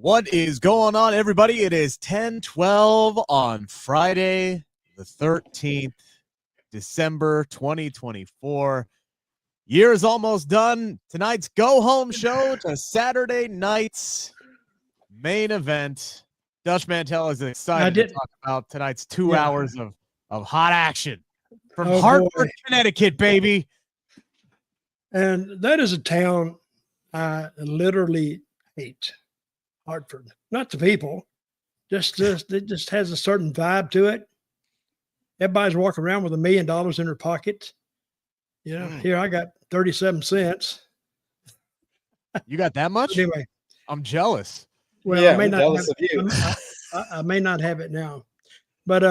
What is going on, everybody? It is 10:12 on Friday, the 13th, December 2024. Year is almost done. Tonight's go-home show to Saturday night's main event. Dutch Mantell is excited to talk about tonight's 2 hours of hot action from Hartford, Connecticut, baby. And that is a town I literally hate. Hartford, not the people, it just has a certain vibe to it. Everybody's walking around with $1 million in their pocket. Here I got 37 cents. You got that much? Anyway, I'm jealous. Well, yeah, I may I'm not jealous have, of you. I may not have it now, but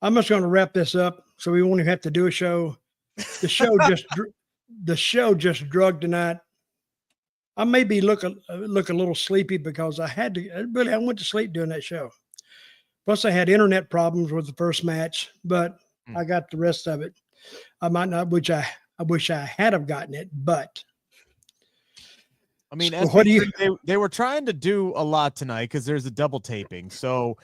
I'm just going to wrap this up so we won't even have to do a show. The show just drugged tonight. I may be look a little sleepy because I went to sleep during that show. Plus, I had internet problems with the first match, but I got the rest of it. I might not, which I wish I had have gotten it, but. I mean, So they were trying to do a lot tonight because there's a double taping. So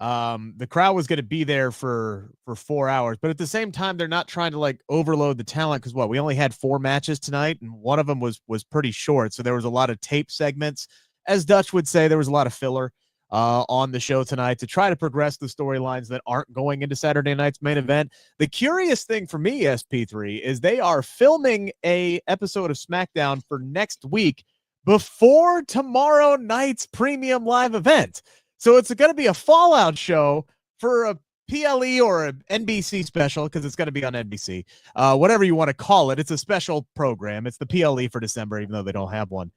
the crowd was going to be there for 4 hours, but at the same time, they're not trying to like overload the talent because we only had 4 matches tonight, and one of them was pretty short. So there was a lot of tape segments. As Dutch would say, there was a lot of filler on the show tonight to try to progress the storylines that aren't going into Saturday night's main event. The curious thing for me, SP3, is they are filming a episode of SmackDown for next week before tomorrow night's premium live event. So it's going to be a fallout show for a PLE or an NBC special because it's going to be on NBC. Whatever you want to call it. It's a special program. It's the PLE for December, even though they don't have one.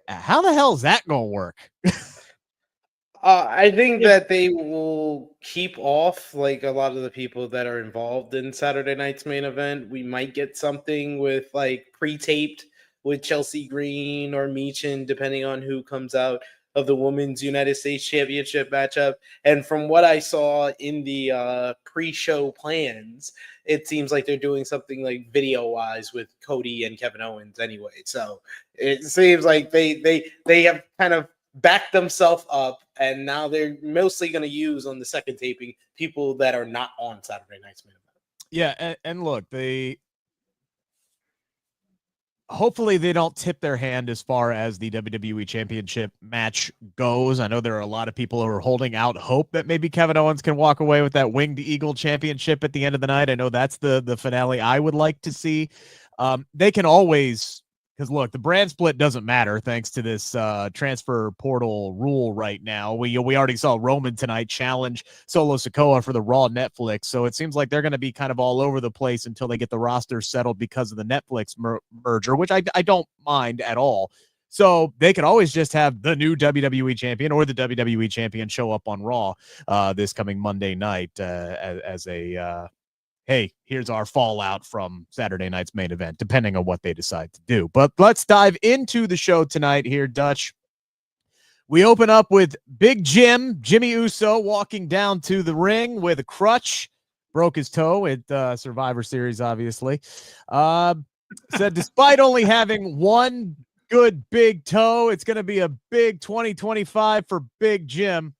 How the hell is that going to work? I think that they will keep off like a lot of the people that are involved in Saturday night's main event. We might get something with like pre-taped with Chelsea Green or Meechin, depending on who comes out of the Women's United States Championship matchup. And from what I saw in the pre-show plans, it seems like they're doing something like video-wise with Cody and Kevin Owens anyway. So it seems like they have kind of backed themselves up, and now they're mostly going to use on the second taping people that are not on Saturday night's main event. Yeah, and look, hopefully they don't tip their hand as far as the WWE Championship match goes. I know there are a lot of people who are holding out hope that maybe Kevin Owens can walk away with that Winged Eagle Championship at the end of the night. I know that's the finale I would like to see. They can always, because look, the brand split doesn't matter thanks to this transfer portal rule right now. We already saw Roman tonight challenge Solo Sikoa for the Raw Netflix, so it seems like they're going to be kind of all over the place until they get the roster settled because of the Netflix merger, which I don't mind at all. So they could always just have the new WWE champion or the WWE champion show up on Raw this coming Monday night as a hey, here's our fallout from Saturday night's main event, depending on what they decide to do. But let's dive into the show tonight here, Dutch. We open up with Big Jimmy Uso, walking down to the ring with a crutch. Broke his toe at Survivor Series, obviously. Said despite only having one good big toe, it's going to be a big 2025 for Big Jim.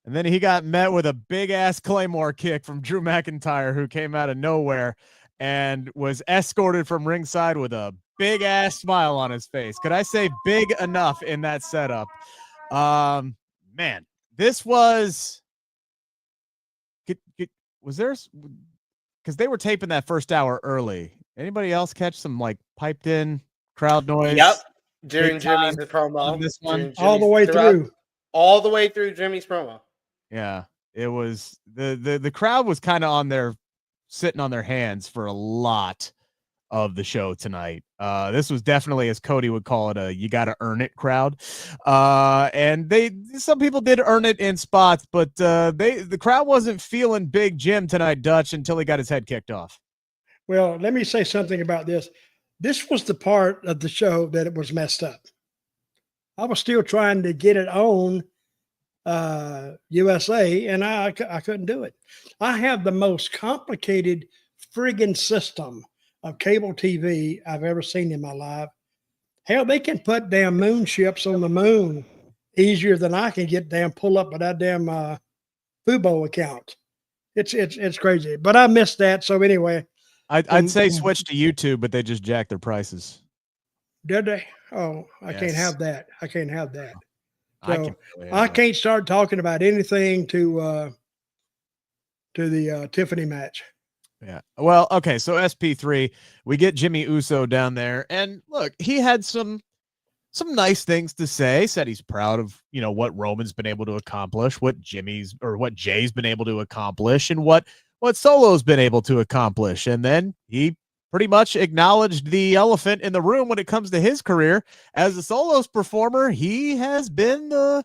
And then he got met with a big-ass Claymore kick from Drew McIntyre, who came out of nowhere and was escorted from ringside with a big-ass smile on his face. Could I say big enough in that setup? Man, this was there – because they were taping that first hour early. Anybody else catch some, like, piped-in crowd noise? Yep, during Jimmy's promo. This one? All the way through. All the way through Jimmy's promo. Yeah, it was the crowd was kind of sitting on their hands for a lot of the show tonight. This was definitely, as Cody would call it, a you got to earn it crowd. And some people did earn it in spots, but the crowd wasn't feeling Big Jim tonight, Dutch, until he got his head kicked off. Well, let me say something about this. This was the part of the show that it was messed up. I was still trying to get it on USA, and I couldn't do it. I have the most complicated friggin' system of cable TV I've ever seen in my life. Hell, they can put damn moon ships on the moon easier than I can get damn pull up with that damn Fubo account. It's crazy. But I missed that. So anyway, I'd say switch to YouTube, but they just jack their prices. did they? Oh, I can't Yes. have that. I can't have that. I So can barely have I that. can't start talking about anything to the Tiffany match. Yeah. Well, okay. So SP3, we get Jimmy Uso down there, and look, he had some nice things to say. Said he's proud of what Roman's been able to accomplish, what Jay's been able to accomplish, and what Solo's been able to accomplish. And then he pretty much acknowledged the elephant in the room when it comes to his career as a solos performer. He has been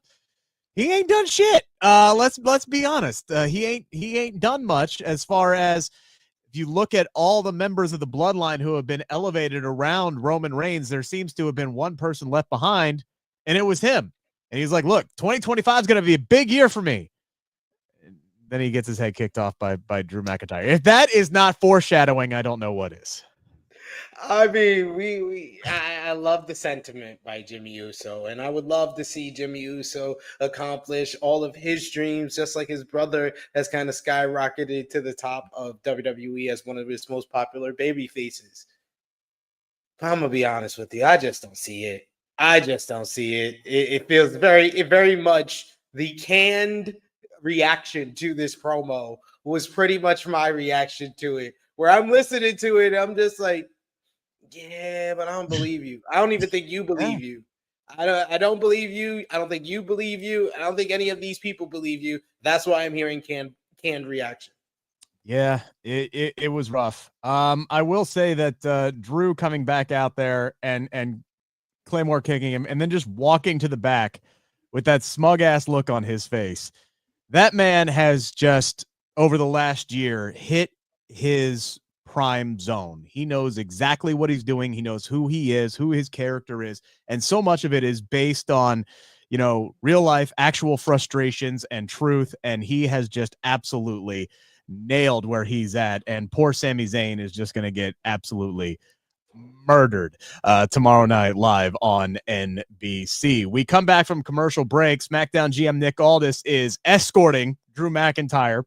he ain't done shit. Let's be honest. He ain't done much as far as, if you look at all the members of the bloodline who have been elevated around Roman Reigns, there seems to have been one person left behind, and it was him. And he's like, look, 2025 is going to be a big year for me. And then he gets his head kicked off by Drew McIntyre. If that is not foreshadowing, I don't know what is. I mean, I love the sentiment by Jimmy Uso, and I would love to see Jimmy Uso accomplish all of his dreams, just like his brother has kind of skyrocketed to the top of WWE as one of his most popular baby faces. But I'm gonna be honest with you, I just don't see it. I just don't see it. It feels very much the canned reaction to this promo was pretty much my reaction to it, where I'm listening to it, I'm just like, yeah, but I don't believe you. I don't even think you believe you. I don't believe you. I don't think you believe you. I don't think any of these people believe you. That's why I'm hearing canned reaction. Yeah, it was rough. I will say that Drew coming back out there and Claymore kicking him and then just walking to the back with that smug ass look on his face. That man has just, over the last year, hit his prime zone. He knows exactly what he's doing. He knows who he is, who his character is. And so much of it is based on, real life, actual frustrations and truth. And he has just absolutely nailed where he's at. And poor Sami Zayn is just going to get absolutely murdered tomorrow night live on NBC. We come back from commercial break. SmackDown GM Nick Aldis is escorting Drew McIntyre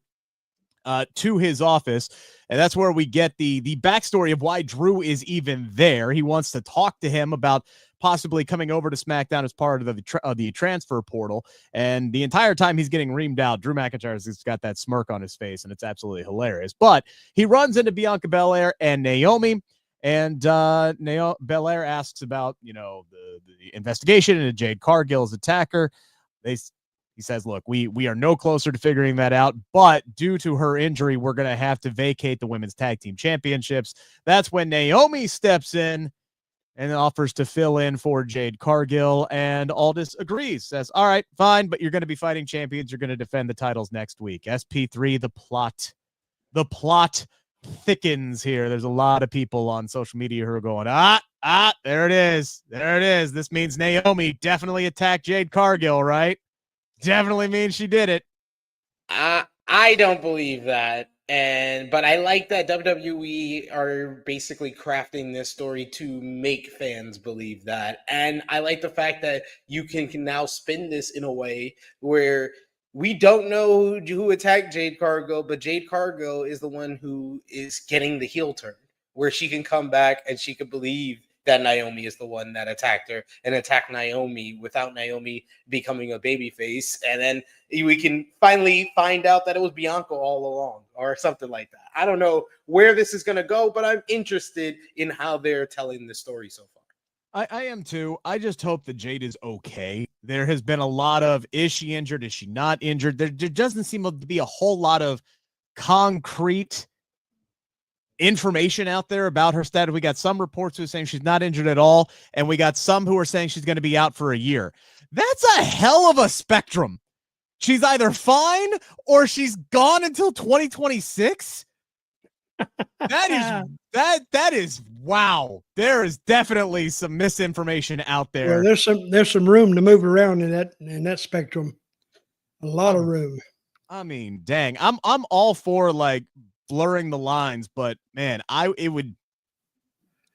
to his office, and that's where we get the backstory of why Drew is even there. He wants to talk to him about possibly coming over to SmackDown as part of the transfer portal, and the entire time he's getting reamed out, Drew McIntyre's just got that smirk on his face, and it's absolutely hilarious. But he runs into Bianca Belair and Naomi. And Belair asks about, the investigation into Jade Cargill's attacker. He says, look, we are no closer to figuring that out, but due to her injury, we're going to have to vacate the women's tag team championships. That's when Naomi steps in and offers to fill in for Jade Cargill, and Aldis agrees, says, all right, fine, but you're going to be fighting champions. You're going to defend the titles next week. SP3, the plot thickens here. There's a lot of people on social media who are going, there it is. This means Naomi definitely attacked Jade Cargill, right? Definitely means she did it. I don't believe that. But I like that WWE are basically crafting this story to make fans believe that. And I like the fact that you can now spin this in a way where we don't know who attacked Jade Cargill, but Jade Cargill is the one who is getting the heel turn, where she can come back and she can believe that Naomi is the one that attacked her and attack Naomi without Naomi becoming a babyface. And then we can finally find out that it was Bianca all along or something like that. I don't know where this is going to go, but I'm interested in how they're telling the story so far. I am too. I just hope that Jade is okay. There has been a lot of, is she injured? Is she not injured? There doesn't seem to be a whole lot of concrete information out there about her status. We got some reports who are saying she's not injured at all, and we got some who are saying she's going to be out for a year. That's a hell of a spectrum. She's either fine or she's gone until 2026. That is wow. There is definitely some misinformation out there. Well, there's some room to move around in that spectrum. A lot of room. I mean, dang. I'm all for like blurring the lines, but man,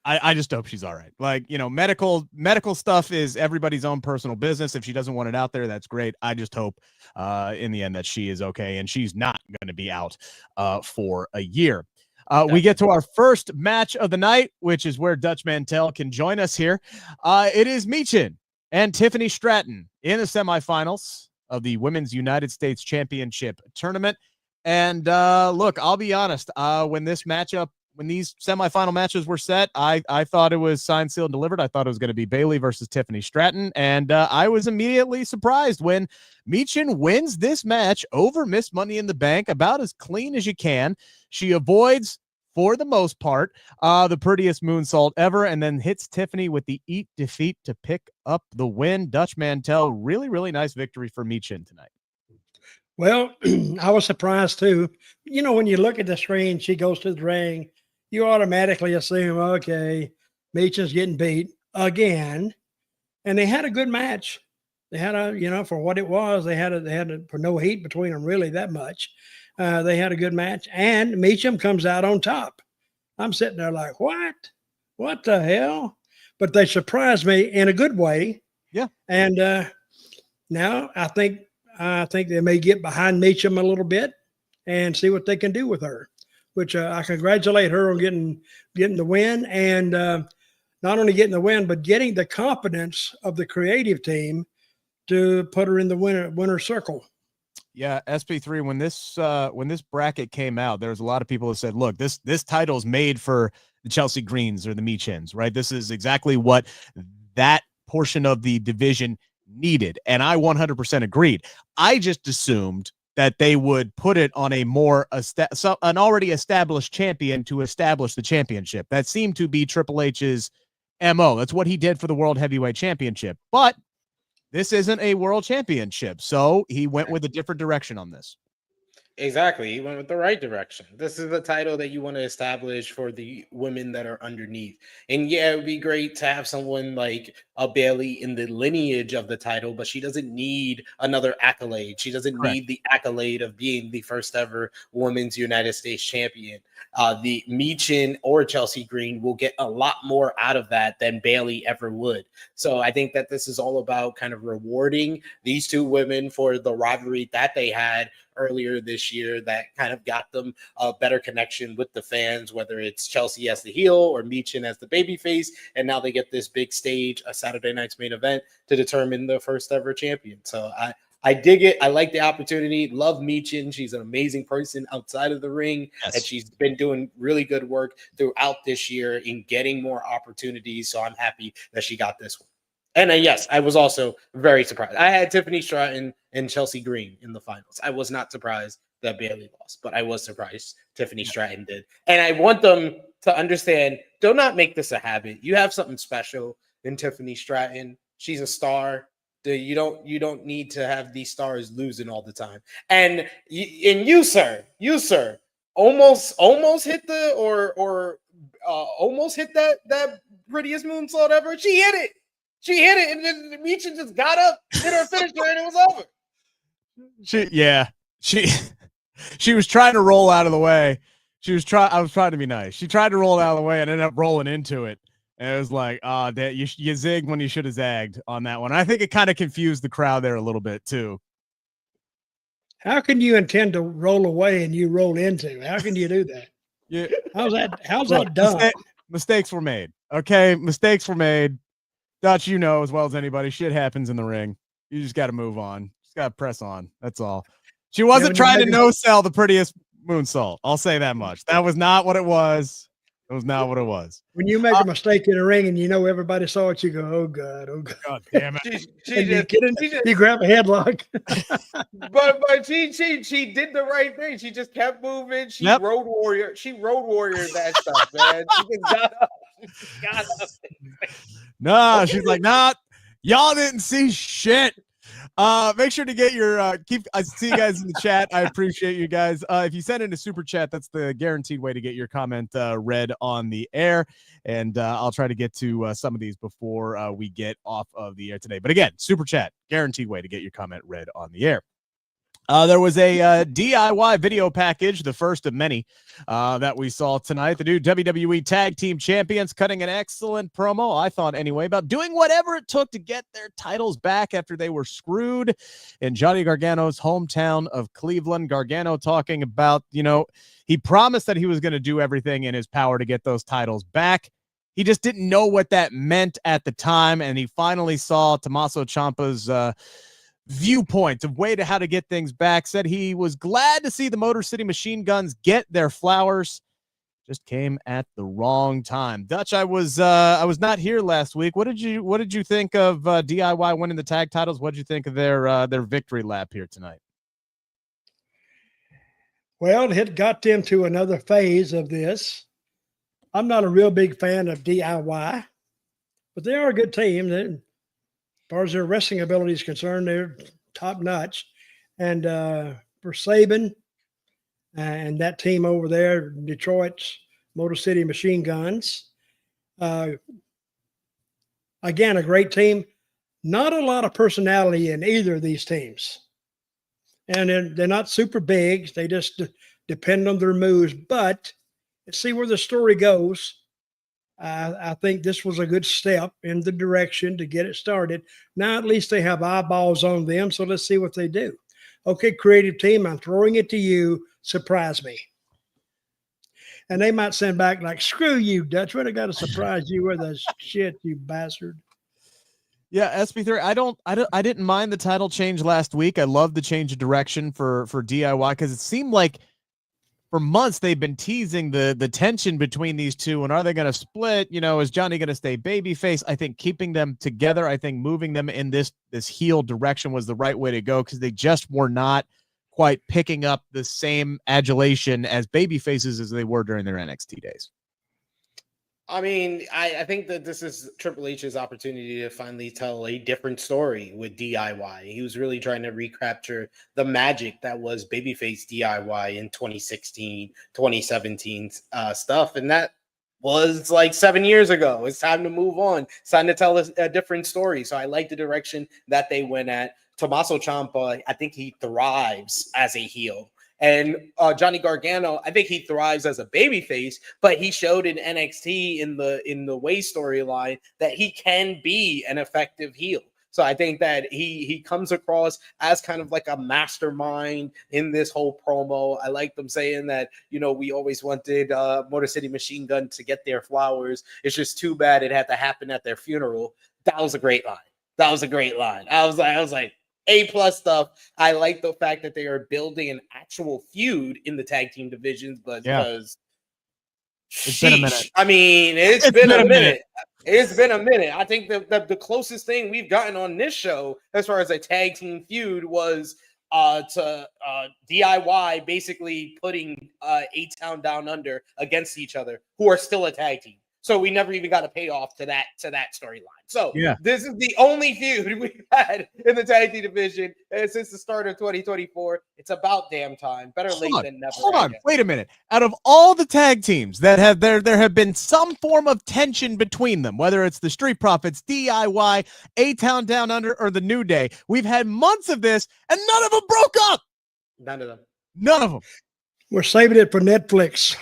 I just hope she's all right. Like, medical stuff is everybody's own personal business. If she doesn't want it out there, that's great. I just hope in the end that she is okay and she's not going to be out for a year. We get to our first match of the night, which is where Dutch Mantell can join us here. It is Michin and Tiffany Stratton in the semifinals of the Women's United States Championship tournament. And look, I'll be honest, when these semifinal matches were set, I thought it was signed, sealed, and delivered. I thought it was going to be Bayley versus Tiffany Stratton, and I was immediately surprised when Michin wins this match over Miss Money in the Bank about as clean as you can. She avoids, for the most part, the prettiest moonsault ever, and then hits Tiffany with the Eat Defeat to pick up the win. Dutch Mantell, really, really nice victory for Michin tonight. Well, I was surprised too. When you look at the screen, she goes to the ring, you automatically assume, okay, Michin's getting beat again. And they had a good match. They had for what it was, they had for no heat between them really that much. They had a good match, and Michin comes out on top. I'm sitting there like, what? What the hell? But they surprised me in a good way. Yeah. And now I think they may get behind Michin a little bit and see what they can do with her, which I congratulate her on getting the win, and not only getting the win, but getting the confidence of the creative team to put her in the winner circle. Yeah, SP3, when this bracket came out, there was a lot of people who said, look, this title's made for the Chelsea Greens or the Michins, right? This is exactly what that portion of the division needed. And I 100% agreed. I just assumed that they would put it on an already established champion to establish the championship. That seemed to be Triple H's MO. That's what he did for the World Heavyweight Championship. But this isn't a world championship, so he went with a different direction on this. Exactly. He went with the right direction. This is the title that you want to establish for the women that are underneath. And yeah, it would be great to have someone like a Bayley in the lineage of the title, but she doesn't need another accolade. She doesn't need the accolade of being the first ever women's United States champion. The Michin or Chelsea Green will get a lot more out of that than Bayley ever would. So I think that this is all about kind of rewarding these two women for the rivalry that they had earlier this year that kind of got them a better connection with the fans, whether it's Chelsea as the heel or Michin as the babyface. And now they get this big stage, a Saturday night's main event, to determine the first ever champion. So I dig it. I like the opportunity. Love Michin. She's an amazing person outside of the ring. Yes. And she's been doing really good work throughout this year in getting more opportunities. So I'm happy that she got this one. And yes, I was also very surprised. I had Tiffany Stratton and Chelsea Green in the finals. I was not surprised that Bayley lost, but I was surprised Tiffany Stratton did. And I want them to understand, do not make this a habit. You have something special in Tiffany Stratton. She's a star. You don't need to have these stars losing all the time. And you, sir, almost hit almost hit that prettiest moonsault ever. She hit it. She hit it, and then Michin just got up, hit her finisher, and it was over. She was trying to roll out of the way. I was trying to be nice. She tried to roll out of the way and ended up rolling into it. And it was like, you zigged when you should have zagged on that one. I think it kind of confused the crowd there a little bit too. How can you intend to roll away and you roll into? How can you do that? Yeah. How's that done? Mistakes were made. Okay, mistakes were made. Dutch, as well as anybody, shit happens in the ring. You just got to move on. Just got to press on. That's all. She wasn't trying to no-sell the prettiest moonsault. I'll say that much. That was not what it was. It was not what it was. When you make a mistake in the ring and everybody saw it, you go, oh, God, oh, God. God damn it. You grab a headlock. but she did the right thing. She just kept moving. She road warrior that stuff, man. She just got up. No, she's like, nah, y'all didn't see shit. Make sure to get your I see you guys in the chat. I appreciate you guys. If you send in a super chat, that's the guaranteed way to get your comment read on the air. And I'll try to get to some of these before we get off of the air today. But again, super chat, guaranteed way to get your comment read on the air. There was a DIY video package, the first of many that we saw tonight. The new WWE Tag Team Champions cutting an excellent promo, I thought anyway, about doing whatever it took to get their titles back after they were screwed in Johnny Gargano's hometown of Cleveland. Gargano talking about, he promised that he was going to do everything in his power to get those titles back. He just didn't know what that meant at the time, and he finally saw Tommaso Ciampa's viewpoint of way to how to get things back. Said he was glad to see the Motor City Machine Guns get their flowers. Just came at the wrong time. Dutch, I was not here last week. What did you think of DIY winning the tag titles? What did you think of their victory lap here tonight? Well, it got them to another phase of this. I'm not a real big fan of DIY, but they are a good team. As far as their wrestling ability is concerned, they're top notch. And for Saban and that team over there, Detroit's Motor City Machine Guns, again, a great team. Not a lot of personality in either of these teams. And they're not super big. They just depend on their moves. But let's see where the story goes. I think this was a good step in the direction to get it started. Now, at least they have eyeballs on them, so let's see what they do. Okay, creative team, I'm throwing it to you. Surprise me. And they might send back like, screw you, Dutch. What I got to surprise you with a shit, you bastard. Yeah, SP3. I didn't mind the title change last week. I love the change of direction for DIY because it seemed like for months they've been teasing the tension between these two, and are they going to split? Is Johnny going to stay babyface? I think keeping them together, I think moving them in this heel direction was the right way to go because they just were not quite picking up the same adulation as babyfaces as they were during their NXT days. I mean, I think that this is Triple H's opportunity to finally tell a different story with DIY. He was really trying to recapture the magic that was babyface DIY in 2016, 2017 stuff. And that was like 7 years ago. It's time to move on. It's time to tell a different story. So I like the direction that they went at. Tommaso Ciampa, I think he thrives as a heel. And Johnny Gargano, I think he thrives as a babyface, but he showed in NXT in the Way storyline that he can be an effective heel. So I think that he comes across as kind of like a mastermind in this whole promo. I like them saying that, we always wanted Motor City Machine Gun to get their flowers. It's just too bad it had to happen at their funeral. That was a great line. I was like, A+ stuff. I like the fact that they are building an actual feud in the tag team divisions, but because it's been a minute. I mean, it's been a minute. It's been a minute. I think the closest thing we've gotten on this show as far as a tag team feud was to DIY basically putting A-Town Down Under against each other, who are still a tag team. So we never even got a payoff to that storyline. So This is the only feud we've had in the tag team division since the start of 2024. It's about damn time. Better late than never. Hold on. Wait a minute. Out of all the tag teams that have there have been some form of tension between them, whether it's the Street Profits, DIY, A-Town Down Under, or the New Day, we've had months of this, and none of them broke up. None of them. None of them. We're saving it for Netflix.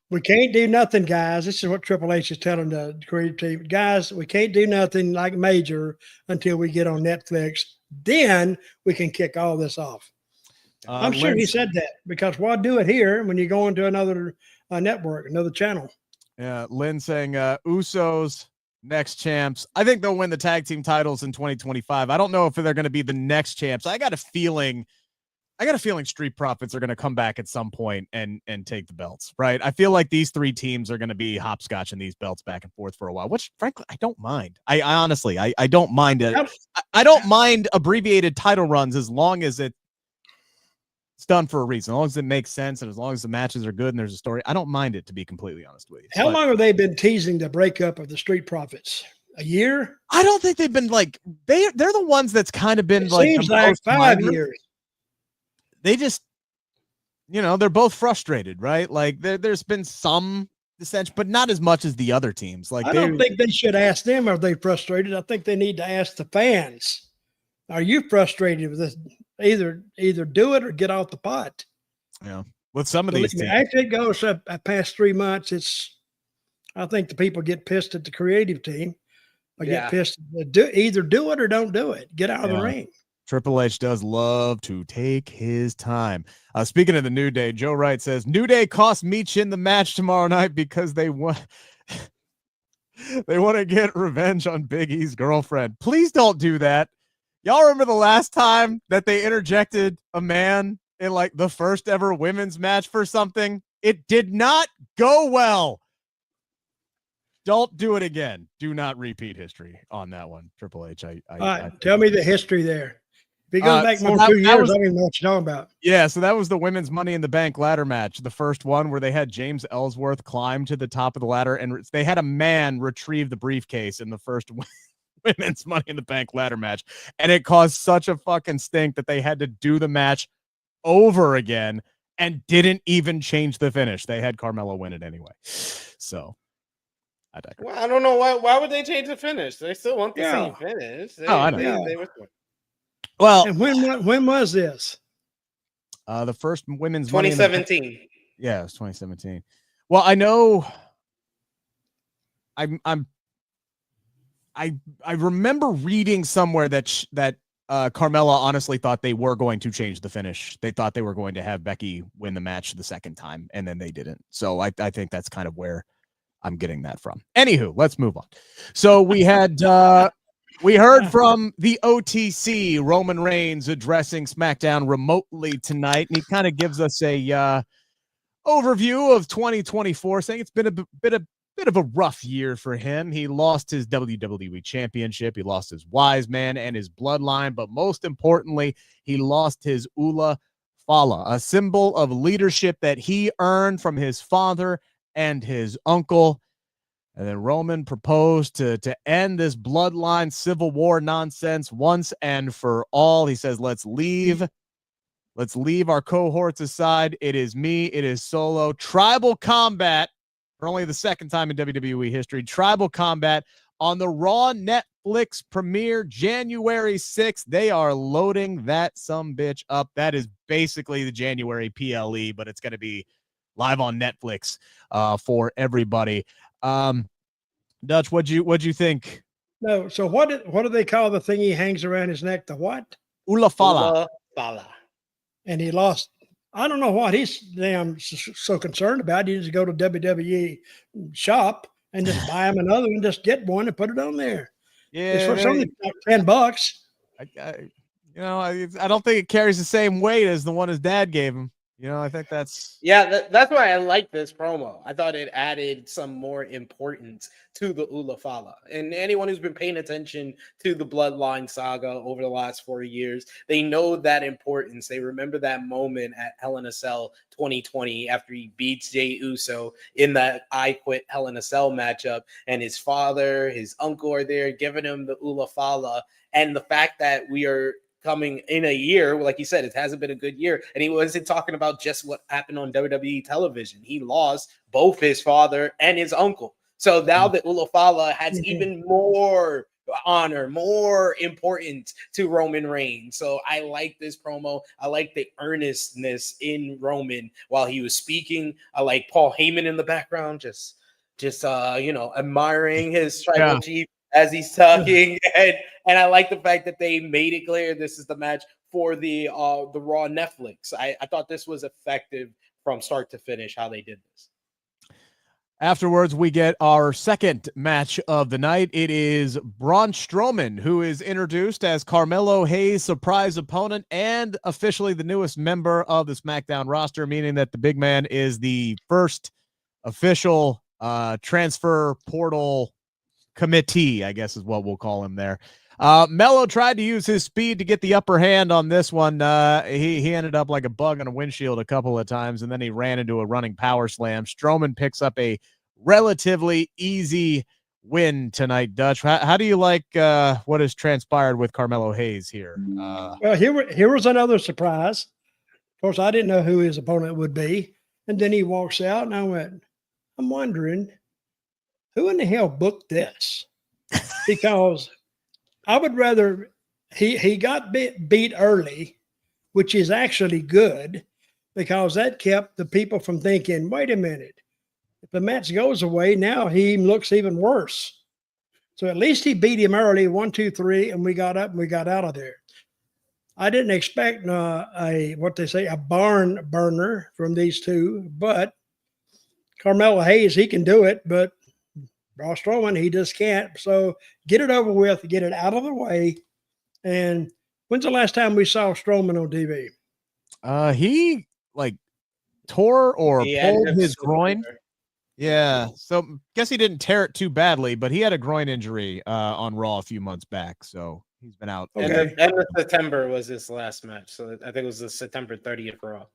We can't do nothing, guys. This is what Triple H is telling the creative team. Guys, we can't do nothing like major until we get on Netflix. Then we can kick all this off. I'm sure he said that because why do it here when you go into another network, another channel? Yeah, Lynn saying Usos next champs. I think they'll win the tag team titles in 2025. I don't know if they're going to be the next champs. I got a feeling Street Profits are going to come back at some point and take the belts, right? I feel like these three teams are going to be hopscotching these belts back and forth for a while, which frankly, I don't mind. I honestly don't mind it. I don't mind abbreviated title runs as long as it's done for a reason, as long as it makes sense and as long as the matches are good and there's a story. I don't mind it, to be completely honest with you. How long have they been teasing the breakup of the Street Profits? A year? I don't think they've been like, they're the ones that's kind of been seems like 5 years. They just, they're both frustrated, right? Like there's been some dissension, but not as much as the other teams. Like I don't think they should ask them, are they frustrated? I think they need to ask the fans. Are you frustrated with this? Either do it or get off the pot. Yeah. With some of Believe these me, teams. after it goes up past 3 months, I think the people get pissed at the creative team. I get pissed. Either do it or don't do it. Get out of the ring. Triple H does love to take his time. Speaking of the New Day, Joe Wright says New Day cost Michin the match tomorrow night because they want they want to get revenge on Big E's girlfriend. Please don't do that. Y'all remember the last time that they interjected a man in like the first ever women's match for something? It did not go well. Don't do it again. Do not repeat history on that one, Triple H. Tell me the history there. If he goes back more than 2 years, I don't even know what you're talking about. Yeah, so that was the women's Money in the Bank ladder match, the first one where they had James Ellsworth climb to the top of the ladder, and they had a man retrieve the briefcase in the first women's Money in the Bank ladder match, and it caused such a fucking stink that they had to do the match over again and didn't even change the finish. They had Carmelo win it anyway. So I digress. Well, I don't know why would they change the finish? They still want the same finish. I know. They were... Well, and when was this? The first women's 2017. Yeah, it was 2017. Well, I know. I remember reading somewhere that Carmella honestly thought they were going to change the finish. They thought they were going to have Becky win the match the second time, and then they didn't. So I think that's kind of where I'm getting that from. Anywho, let's move on. So we had we heard from the OTC, Roman Reigns addressing SmackDown remotely tonight, and he kind of gives us a overview of 2024, saying it's been a bit of a rough year for him. He lost his WWE Championship, he lost his Wise Man and his Bloodline, but most importantly, he lost his Ula Fala, a symbol of leadership that he earned from his father and his uncle. And then Roman proposed to end this bloodline civil war nonsense once and for all. He says, let's leave our cohorts aside. It is me. It is Solo. Tribal combat, for only the second time in WWE history, tribal combat on the Raw Netflix premiere January 6th. They are loading that sumbitch up. That is basically the January PLE, but it's going to be live on Netflix for everybody. Dutch, what'd you think? No, so what do they call the thing he hangs around his neck? The what? Ula Fala. And he lost. I don't know what he's damn so concerned about. He needs to go to WWE shop and just buy him another one, just get one and put it on there. Yeah, it's for something like $10. I don't think it carries the same weight as the one his dad gave him. I think that's... Yeah, that's why I like this promo. I thought it added some more importance to the Ula Fala. And anyone who's been paying attention to the Bloodline saga over the last 4 years, they know that importance. They remember that moment at Hell in a Cell 2020 after he beats Jey Uso in that I Quit Hell in a Cell matchup. And his father, his uncle are there giving him the Ula Fala. And the fact that we are coming in a year, like you said, it hasn't been a good year. And he wasn't talking about just what happened on WWE television. He lost both his father and his uncle. So now that Ula Fala has even more honor, more importance to Roman Reigns. So I like this promo. I like the earnestness in Roman while he was speaking. I like Paul Heyman in the background, just admiring his tribal chief as he's talking, and I like the fact that they made it clear this is the match for the Raw Netflix. I thought this was effective from start to finish how they did this. Afterwards, we get our second match of the night. It is Braun Strowman, who is introduced as Carmelo Hayes' surprise opponent and officially the newest member of the SmackDown roster, meaning that the big man is the first official transfer portal committee, I guess is what we'll call him there. Melo tried to use his speed to get the upper hand on this one. He ended up like a bug on a windshield a couple of times, and then he ran into a running power slam. Strowman picks up a relatively easy win tonight, Dutch. How do you like what has transpired with Carmelo Hayes here? Well, here was another surprise. Of course, I didn't know who his opponent would be. And then he walks out, and I went, I'm wondering, who in the hell booked this? Because I would rather he got beat early, which is actually good because that kept the people from thinking, wait a minute, if the match goes away, now he looks even worse. So at least he beat him early, 1, 2, 3, and we got up and we got out of there. I didn't expect a barn burner from these two, but Carmelo Hayes, he can do it, but Braun Strowman, he just can't. So get it over with, get it out of the way. And when's the last time we saw Strowman on TV? He like tore or pulled his groin. shoulder. Yeah, so guess he didn't tear it too badly, but he had a groin injury on Raw a few months back, so he's been out. Okay. End of September was his last match, so I think it was the September 30th Raw.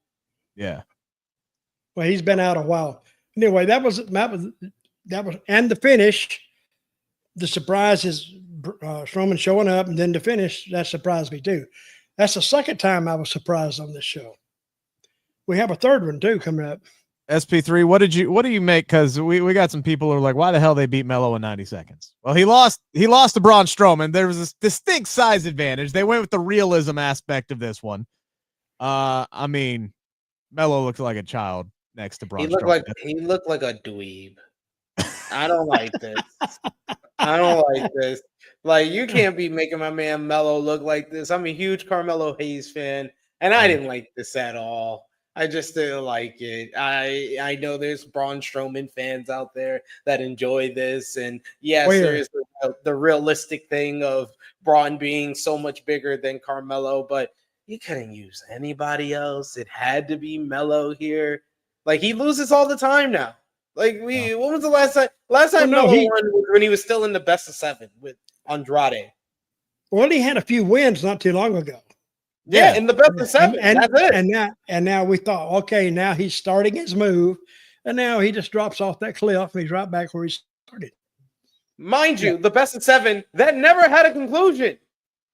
Yeah. Well, he's been out a while. Anyway, that was, and the finish. The surprise is Strowman showing up, and then the finish that surprised me too. That's the second time I was surprised on this show. We have a third one too coming up. SP3, what do you make? Because we got some people who are like, why the hell they beat Melo in 90 seconds? Well, he lost to Braun Strowman. There was a distinct size advantage. They went with the realism aspect of this one. I mean, Melo looked like a child next to Braun Strowman. He looked like a dweeb. I don't like this. I don't like this. Like, you can't be making my man Melo look like this. I'm a huge Carmelo Hayes fan, and I didn't like this at all. I just didn't like it. I know there's Braun Strowman fans out there that enjoy this, and yes, there is the realistic thing of Braun being so much bigger than Carmelo, but you couldn't use anybody else. It had to be Melo here. Like, he loses all the time now. Like, when was the last time? Melo won was when he was still in the best of 7 with Andrade. Well, he had a few wins not too long ago. Yeah, in the best of 7. That's it. And now we thought, okay, now he's starting his move, and now he just drops off that cliff and he's right back where he started. Mind you, the best of 7 that never had a conclusion.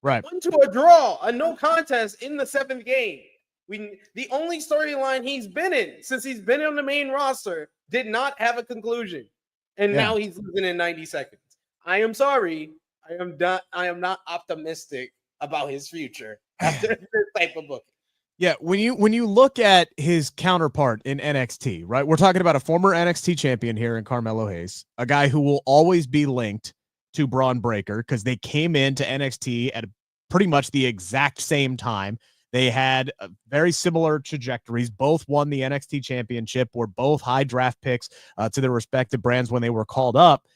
Right. Went to a draw, a no contest in the 7th game. The only storyline he's been in since he's been on the main roster did not have a conclusion, and now he's losing in 90 seconds. I am sorry. I am not optimistic about his future after this type of book. Yeah, when you look at his counterpart in NXT, right? We're talking about a former NXT champion here in Carmelo Hayes, a guy who will always be linked to Braun Breaker because they came into NXT at pretty much the exact same time. They had very similar trajectories. Both won the NXT championship, were both high draft picks to their respective brands when they were called up.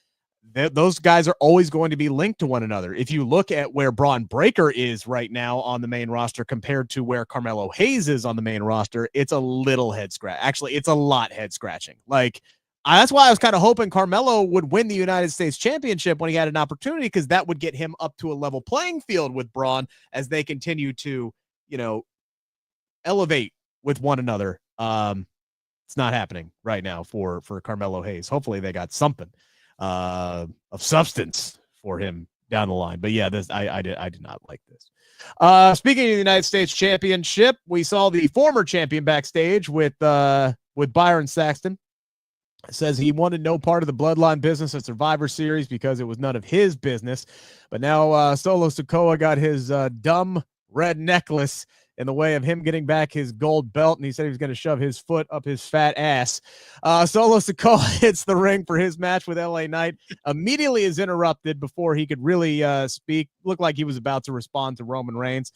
Those guys are always going to be linked to one another. If you look at where Braun Breaker is right now on the main roster compared to where Carmelo Hayes is on the main roster, it's a little head scratch. Actually, it's a lot head scratching. Like, that's why I was kind of hoping Carmelo would win the United States Championship when he had an opportunity, because that would get him up to a level playing field with Braun as they continue to, elevate with one another. It's not happening right now for Carmelo Hayes. Hopefully they got something of substance for him down the line. But yeah, I did not like this. Speaking of the United States Championship, we saw the former champion backstage with Byron Saxton. Says he wanted no part of the Bloodline business at Survivor Series because it was none of his business. But now Solo Sikoa got his dumb red necklace in the way of him getting back his gold belt, and he said he was going to shove his foot up his fat ass. Solo Sikoa hits the ring for his match with LA Knight, immediately is interrupted before he could really speak. Looked like he was about to respond to Roman Reigns.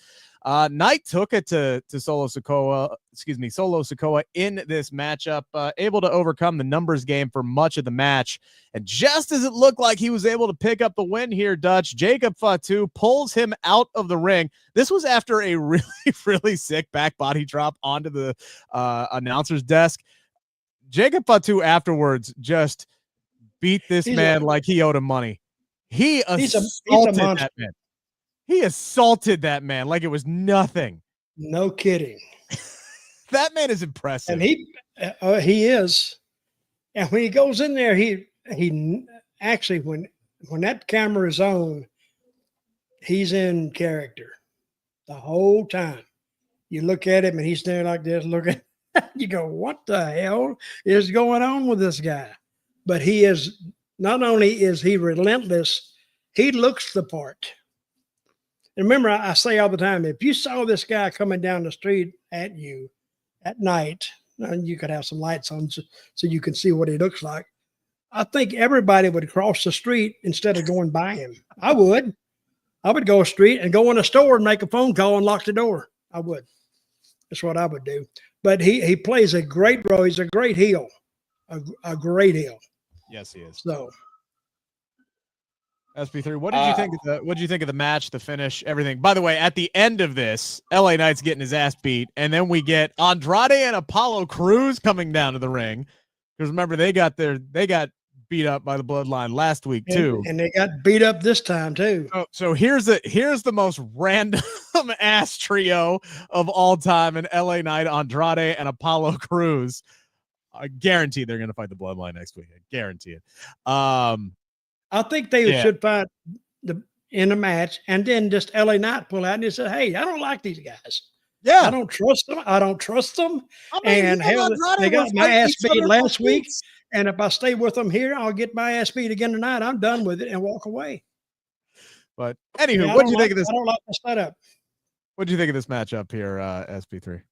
Knight took it to Solo Sikoa in this matchup, able to overcome the numbers game for much of the match. And just as it looked like he was able to pick up the win here, Dutch, Jacob Fatu pulls him out of the ring. This was after a really, really sick back body drop onto the announcer's desk. Jacob Fatu afterwards just beat this man like he owed him money. He assaulted that man. He assaulted that man like it was nothing. No kidding. That man is impressive. And he is. And when he goes in there, he actually, when that camera is on, he's in character the whole time. You look at him and he's standing like this, looking. You go, what the hell is going on with this guy? But he is, not only is he relentless, he looks the part. And remember, I say all the time, if you saw this guy coming down the street at you at night, and you could have some lights on so you can see what he looks like, I think everybody would cross the street instead of going by him. I would. I would go a street and go in a store and make a phone call and lock the door. I would. That's what I would do. But he plays a great role. He's a great heel, a great heel. Yes, he is. So, SP3, what did you think? What did you think of the match, the finish, everything? By the way, at the end of this, LA Knight's getting his ass beat, and then we get Andrade and Apollo Crews coming down to the ring. Because remember, they got beat up by the Bloodline last week too, and they got beat up this time too. So here's the most random ass trio of all time in LA Knight, Andrade, and Apollo Crews. I guarantee they're gonna fight the Bloodline next week. I guarantee it. I think they should fight in a match, and then just LA Knight pull out and just say, "Hey, I don't like these guys. Yeah, I don't trust them. I don't trust them." I mean, and hell, they got my ass beat last week. And if I stay with them here, I'll get my ass beat again tonight. I'm done with it and walk away. But anywho, what do you think of this? I don't like the setup. What do you think of this matchup here, SP3?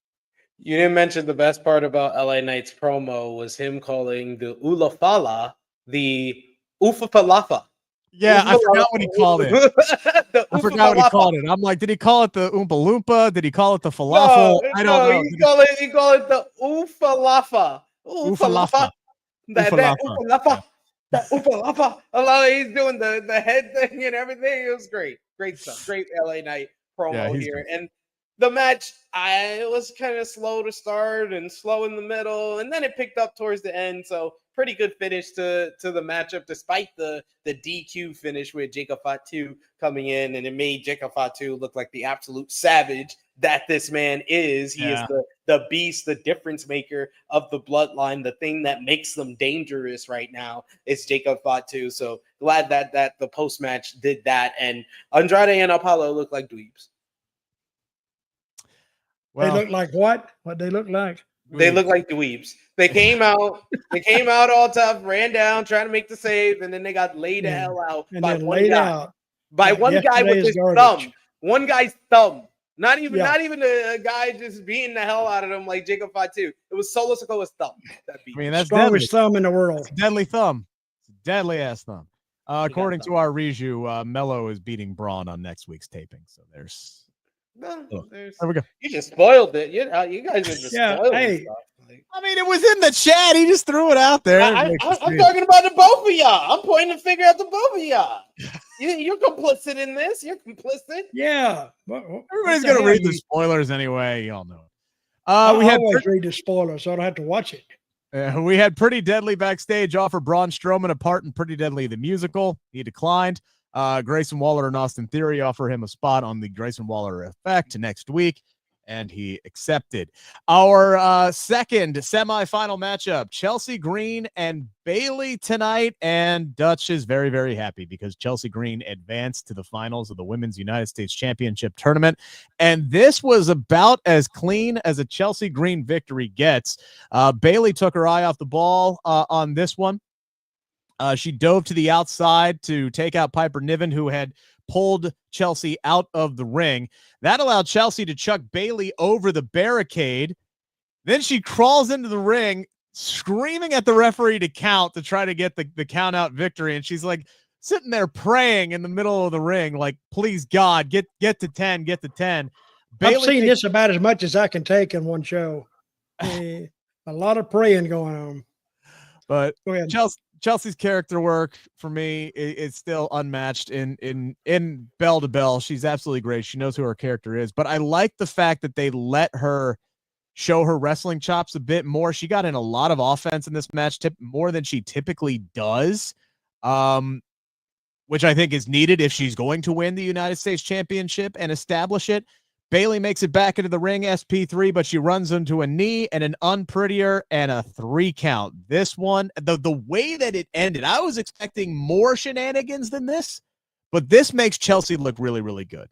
You didn't mention the best part about LA Knight's promo was him calling the Ulafala the Ufafalafa. Yeah, I forgot what he called it. I forgot what he called it. I'm like, did he call it the Oompa Loompa? Did he call it the falafel? I don't know. He called it the Ufalafa. Ufalafa. That Ufalafa. That Ufalafa. He's doing the head thing and everything. It was great. Great stuff. Great LA Knight promo here. Good. And the match, it was kind of slow to start and slow in the middle, and then it picked up towards the end. So pretty good finish to the matchup, despite the DQ finish with Jacob Fatu coming in, and it made Jacob Fatu look like the absolute savage that this man is. He is the beast, the difference maker of the Bloodline. The thing that makes them dangerous right now is Jacob Fatu. So glad that the post match did that, and Andrade and Apollo look like dweebs. Well, they look like what? What they look like? They look like dweebs. They came out. They came out all tough, ran down, trying to make the save, and then they got laid the hell out by one guy. By one guy with his thumb. One guy's thumb. Not even a guy just beating the hell out of them like Jacob Fatu. It was Solo Sikoa's thumb. I mean, that's strongest thumb in the world. It's a deadly thumb. It's a deadly ass thumb. According to our review, Melo is beating Braun on next week's taping. So there's. No, there we go. You just spoiled it. You guys are just spoiling stuff. I mean, it was in the chat. He just threw it out there. I'm talking about the both of y'all. I'm pointing the finger at the both of y'all. You're complicit in this. You're complicit. Yeah. Everybody's going to read the spoilers anyway. Y'all know it. I always read the spoilers, so I don't have to watch it. We had Pretty Deadly backstage offer Braun Strowman a part in Pretty Deadly the musical. He declined. Grayson Waller and Austin Theory offer him a spot on the Grayson Waller Effect next week, and he accepted. Our second semifinal matchup, Chelsea Green and Bayley tonight, and Dutch is very, very happy because Chelsea Green advanced to the finals of the Women's United States Championship tournament, and this was about as clean as a Chelsea Green victory gets. Bayley took her eye off the ball on this one. She dove to the outside to take out Piper Niven, who had pulled Chelsea out of the ring. That allowed Chelsea to chuck Bayley over the barricade. Then she crawls into the ring, screaming at the referee to count to try to get the count out victory. And she's like sitting there praying in the middle of the ring, like, please God, get to 10, get to 10. I've seen this about as much as I can take in one show. A lot of praying going on. But Chelsea's character work for me is still unmatched in bell to bell. She's absolutely great. She knows who her character is, but I like the fact that they let her show her wrestling chops a bit more. She got in a lot of offense in this match, more than she typically does, which I think is needed if she's going to win the United States Championship and establish it. Bayley makes it back into the ring, SP3, but she runs into a knee and an unprettier and a 3 count. This one, the way that it ended, I was expecting more shenanigans than this, but this makes Chelsea look really, really good.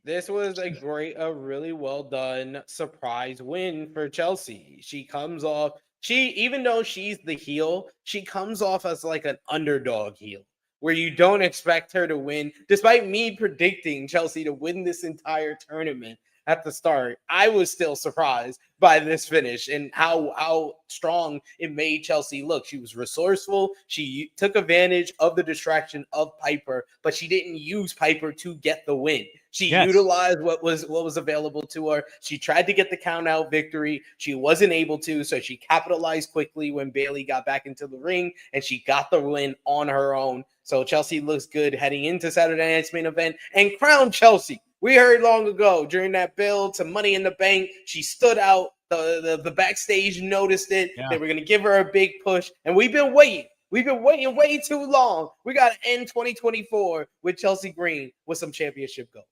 This was a really well done surprise win for Chelsea. She comes off, even though she's the heel, she comes off as like an underdog heel. where you don't expect her to win. Despite me predicting Chelsea to win this entire tournament at the start, I was still surprised by this finish and how strong it made Chelsea look. She was resourceful. She took advantage of the distraction of Piper, but she didn't use Piper to get the win. She utilized what was available to her. She tried to get the count out victory. She wasn't able to, so she capitalized quickly when Bayley got back into the ring, and she got the win on her own. So Chelsea looks good heading into Saturday night's main event, and crown Chelsea. We heard long ago during that build to Money in the Bank, she stood out. The backstage noticed it. Yeah. They were going to give her a big push, and we've been waiting. We've been waiting way too long. We got to end 2024 with Chelsea Green with some championship gold.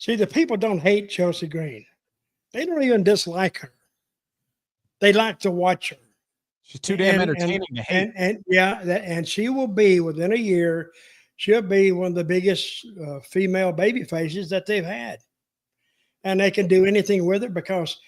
See, the people don't hate Chelsea Green. They don't even dislike her. They like to watch her. She's too damn entertaining to hate. And she will be, within a year, she'll be one of the biggest female baby faces that they've had. And they can do anything with it because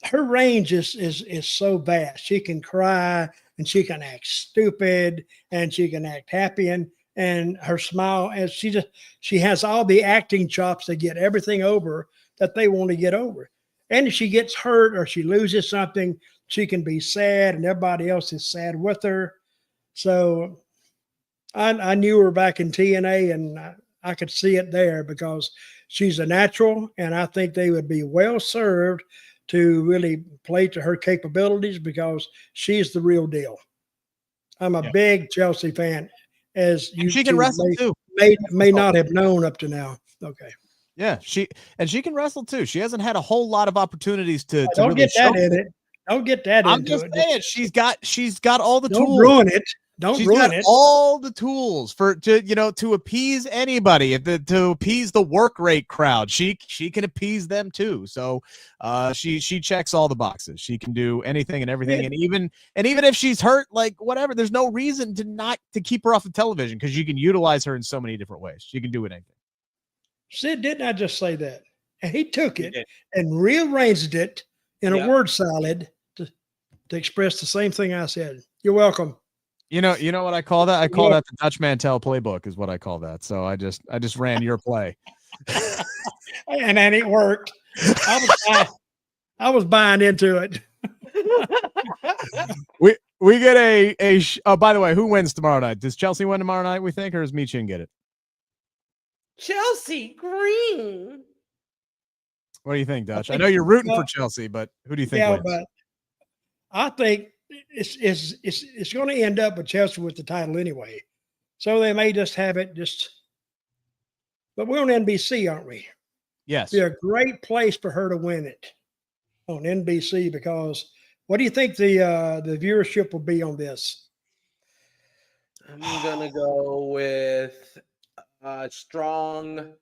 her range is so vast. She can cry and she can act stupid and she can act happy and her smile, and she has all the acting chops to get everything over that they want to get over. And if she gets hurt or she loses something, she can be sad and everybody else is sad with her. So I knew her back in TNA, and I could see it there because she's a natural, and I think they would be well served to really play to her capabilities because she's the real deal. I'm a big Chelsea fan, as you she can wrestle too. May not have known up to now. Okay. Yeah, she can wrestle too. She hasn't had a whole lot of opportunities to don't really get that in it. Don't get that I'm into just it. saying she's got all the tools. Don't ruin it. She's ruin it. All the tools to appease anybody, to appease the work rate crowd. She can appease them too. So she checks all the boxes. She can do anything and everything. Yeah. And even if she's hurt, like whatever, there's no reason to keep her off the television because you can utilize her in so many different ways. She can do anything. Sid, didn't I just say that? And he took it and rearranged it in a word salad to express the same thing I said. You're welcome. You know what I call that? I call that the Dutch Mantell playbook is what I call that. So I just ran your play. And then it worked. I was buying into it. We get oh, by the way, who wins tomorrow night? Does Chelsea win tomorrow night, we think, or does Michin get it? Chelsea Green. What do you think, Dutch? I know you're rooting for Chelsea, but who do you think wins? But I think it's going to end up with Chelsea with the title anyway. So they may just have it but we're on NBC, aren't we? Yes. It'd be a great place for her to win it on NBC because what do you think the viewership will be on this? I'm going to go with strong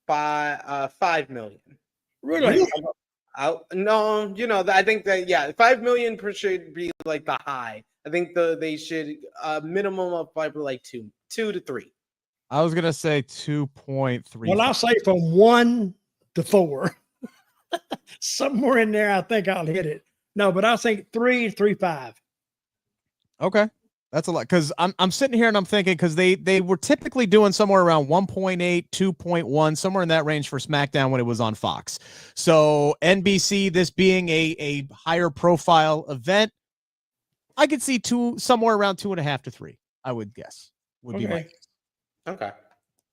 5 million. Really? No, I think that 5 million should be like the high. I think they should minimum of probably like 2 to 3. I was gonna say 2.3. Well, I'll say from 1 to 4, somewhere in there. I think I'll hit it. No, but I think 3.5. Okay. That's a lot because I'm sitting here and I'm thinking because they were typically doing somewhere around 1.8, 2.1, somewhere in that range for SmackDown when it was on Fox. So NBC, this being a higher profile event, I could see somewhere around 2.5 to 3. I would guess would be my guess. Okay,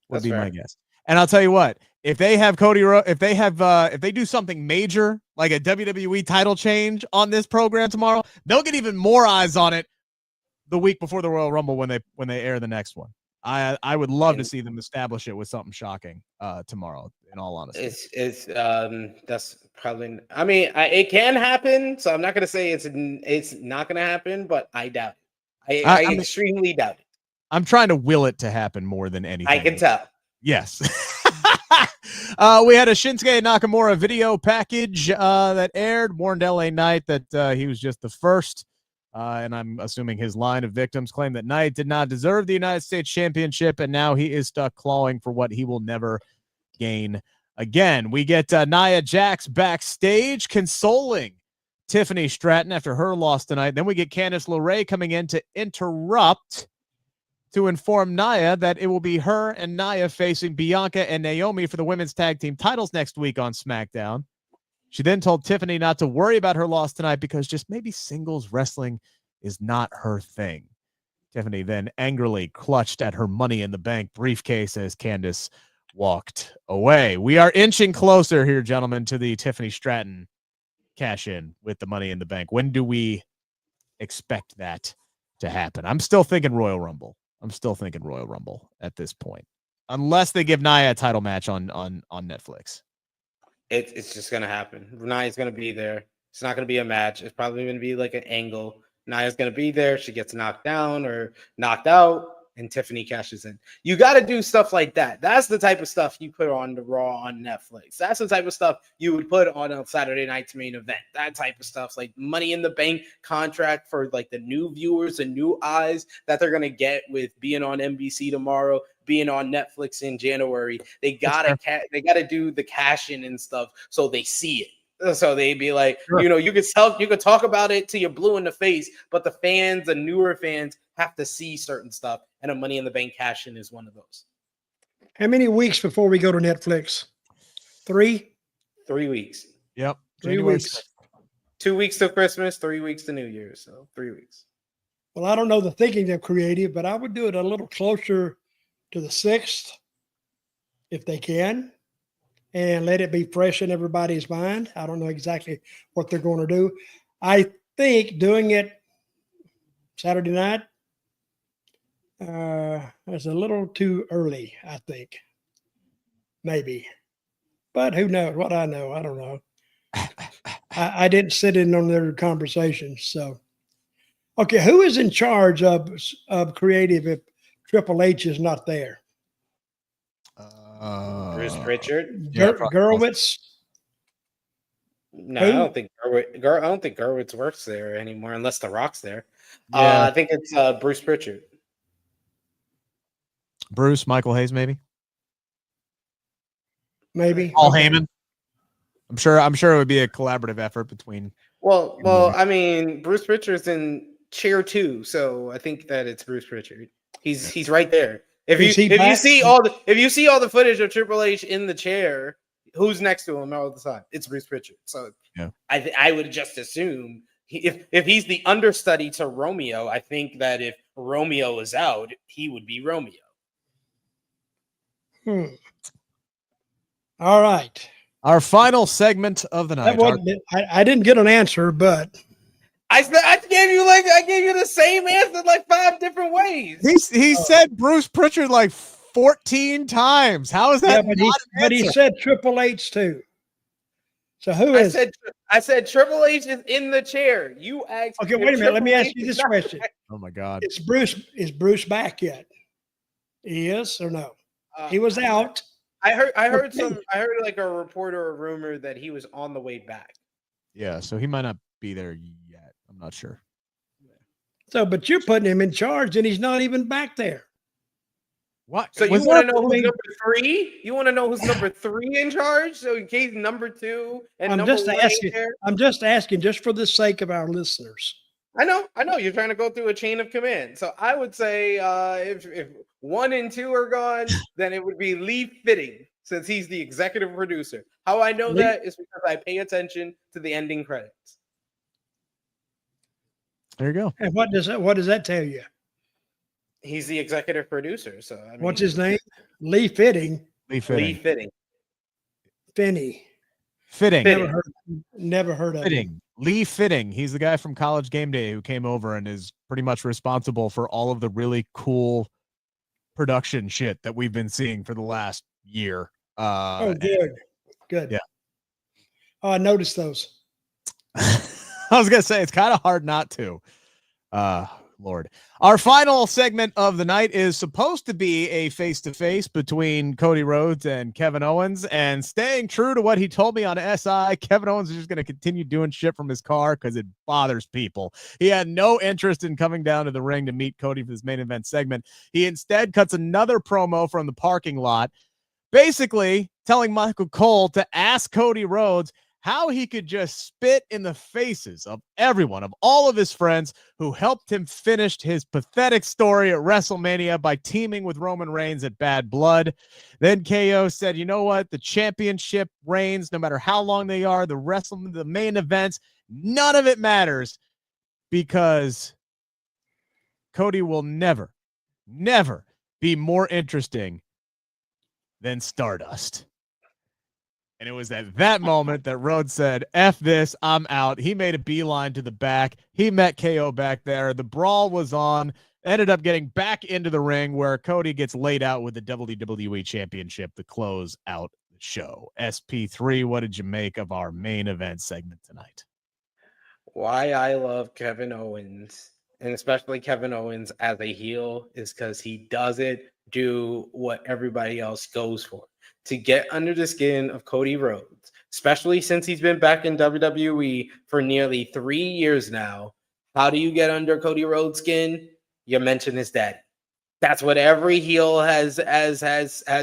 would be my guess. And I'll tell you what, if they have Cody Rhodes, if they do something major like a WWE title change on this program tomorrow, they'll get even more eyes on it the week before the Royal Rumble when they air the next one. I would love to see them establish it with something shocking tomorrow, in all honesty. That's probably, I mean, it can happen, so I'm not going to say it's not going to happen, but I doubt it. I extremely doubt it. I'm trying to will it to happen more than anything. I can tell. Yes. We had a Shinsuke Nakamura video package that aired, warned LA Knight that he was just the first. And I'm assuming his line of victims claim that Knight did not deserve the United States Championship, and now he is stuck clawing for what he will never gain again. We get Nia Jax backstage consoling Tiffany Stratton after her loss tonight. Then we get Candice LeRae coming in to interrupt to inform Nia that it will be her and Nia facing Bianca and Naomi for the women's tag team titles next week on SmackDown. She then told Tiffany not to worry about her loss tonight because just maybe singles wrestling is not her thing. Tiffany then angrily clutched at her Money in the Bank briefcase as Candice walked away. We are inching closer here, gentlemen, to the Tiffany Stratton cash in with the Money in the Bank. When do we expect that to happen? I'm still thinking Royal Rumble. At this point, unless they give Nia a title match on Netflix. It's just gonna happen. Nia's gonna be there. It's not gonna be a match. It's probably gonna be like an angle. Nia's gonna be there. She gets knocked down or knocked out, and Tiffany cashes in. You got to do stuff like that. That's the type of stuff you put on the Raw on Netflix. That's the type of stuff you would put on a Saturday night's main event. That type of stuff, like Money in the Bank contract for like the new viewers and new eyes that they're gonna get with being on NBC tomorrow, being on Netflix in January. They gotta do the cash in and stuff so they see it. So they'd be like, sure. You could talk about it till you're blue in the face, but the fans, the newer fans, have to see certain stuff, and a Money in the Bank cash in is one of those. How many weeks before we go to Netflix? 3? 3 weeks. Yep. 3 weeks. 2 weeks till Christmas, 3 weeks to New Year's. So 3 weeks. Well, I don't know the thinking of creative, but I would do it a little closer to the 6th if they can, and let it be fresh in everybody's mind. I don't know exactly what they're going to do. I think doing it Saturday night is a little too early, I think. Maybe. But who knows? What I know, I don't know. I didn't sit in on their conversations. So, okay, who is in charge of creative if Triple H is not there? Bruce Pritchard, Gerwitz. No, I don't think Gerwitz works there anymore unless The Rock's there. Yeah. I think it's Bruce Pritchard. Bruce, Michael Hayes, maybe Paul Heyman. I'm sure it would be a collaborative effort between. Well, I mean, Bruce Pritchard's in chair 2, so I think that it's Bruce Pritchard. He's right there. If you see all the footage of Triple H in the chair, who's next to him all the time? It's Bruce Pritchard. So yeah. I would just assume if he's the understudy to Romeo, I think that if Romeo is out, he would be Romeo. All right. Our final segment of the night. I didn't get an answer, but I gave you the same answer like 5 different ways. He said Bruce Pritchard like 14 times. How is that? Yeah, but he said Triple H too. So who is? I said Triple H is in the chair. You asked. Okay, wait a minute. Let me ask you this question. Oh my God. Is Bruce back yet? He is or no? He was out. I heard like a report or a rumor that he was on the way back. Yeah, so he might not be there yet. I'm not sure. So, but you're putting him in charge, and he's not even back there. What? So you want to know who's number 3? You want to know who's number 3 in charge? So in case number 2 and I'm number just 1 asking. there? I'm just asking, just for the sake of our listeners. I know. You're trying to go through a chain of command. So I would say if 1 and 2 are gone, then it would be Lee Fitting, since he's the executive producer. How I know that is because I pay attention to the ending credits. There you go. And what does that tell you? He's the executive producer. So I mean, what's his name? Lee Fitting. Lee Fitting. Finney. Fitting. Never heard of Fitting. him. Lee Fitting. He's the guy from College Game Day who came over and is pretty much responsible for all of the really cool production shit that we've been seeing for the last year. Good. Yeah. Oh, I noticed those. I was gonna say it's kind of hard not to. Lord. Our final segment of the night is supposed to be a face-to-face between Cody Rhodes and Kevin Owens, and staying true to what he told me on SI, Kevin Owens is just going to continue doing shit from his car because it bothers people. He had no interest in coming down to the ring to meet Cody for this main event segment. He instead cuts another promo from the parking lot, basically telling Michael Cole to ask Cody Rhodes how he could just spit in the faces of everyone, of all of his friends who helped him finish his pathetic story at WrestleMania by teaming with Roman Reigns at Bad Blood. Then KO said, you know what? The championship reigns, no matter how long they are, the main events, none of it matters because Cody will never be more interesting than Stardust. And it was at that moment that Rhodes said, F this, I'm out. He made a beeline to the back. He met KO back there. The brawl was on, ended up getting back into the ring where Cody gets laid out with the WWE Championship to close out the show. SP3, what did you make of our main event segment tonight? Why I love Kevin Owens, and especially Kevin Owens as a heel, is because he doesn't do what everybody else goes for. To get under the skin of Cody Rhodes, especially since he's been back in WWE for nearly 3 years now. How do you get under Cody Rhodes' skin? You mention his daddy. That's what every heel has